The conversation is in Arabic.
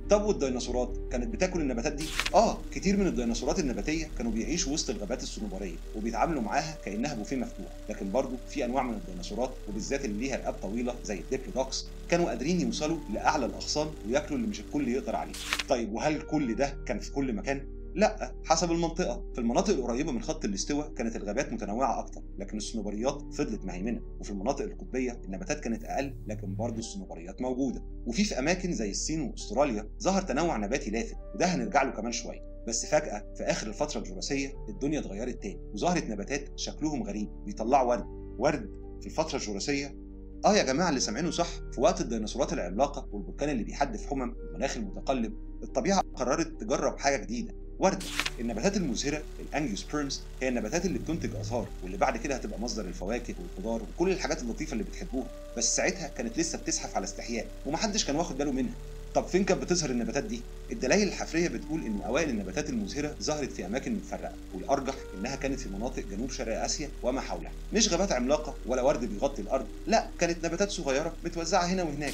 طب والديناصورات كانت بتاكل النباتات دي؟ كتير من الديناصورات النباتيه كانوا بيعيشوا وسط الغابات الصنوبريه وبيتعاملوا معاها كانها بوفيه مفتوح، لكن برضه في انواع من الديناصورات وبالذات اللي ليها رقاب طويله زي الديبلودوكس كانوا قادرين يوصلوا لاعلى الاغصان وياكلوا اللي مش الكل يقدر عليه. طيب وهل كل ده كان في كل مكان؟ لا، حسب المنطقه. في المناطق القريبه من خط الاستواء كانت الغابات متنوعه اكتر، لكن الصنوبريات فضلت مهيمنه، وفي المناطق القطبيه النباتات كانت اقل لكن برضه الصنوبريات موجوده. وفي اماكن زي الصين واستراليا ظهر تنوع نباتي لافت، وده هنرجع له كمان شويه. بس فجاه في اخر الفتره الجراسيه الدنيا اتغيرت تاني، وظهرت نباتات شكلهم غريب بيطلعوا ورد في الفتره الجراسيه. يا جماعه اللي سامعينه صح، في وقت الديناصورات العملاقه والبركان اللي بيحدف حمم والمناخ المتقلب، الطبيعه قررت تجرب حاجه جديده، ورده. النباتات المزهره الانجيوسبيرمز هي النباتات اللي بتنتج ازهار واللي بعد كده هتبقى مصدر الفواكه والخضار وكل الحاجات اللطيفه اللي بتحبوها، بس ساعتها كانت لسه بتزحف على استحياء ومحدش كان واخد باله منها. طب فين كانت بتظهر النباتات دي؟ الدلائل الحفريه بتقول ان اوائل النباتات المزهره ظهرت في اماكن متفرقه، والارجح انها كانت في مناطق جنوب شرق اسيا وما حولها، مش غابات عملاقه ولا ورد بيغطي الارض، لا كانت نباتات صغيره متوزعه هنا وهناك.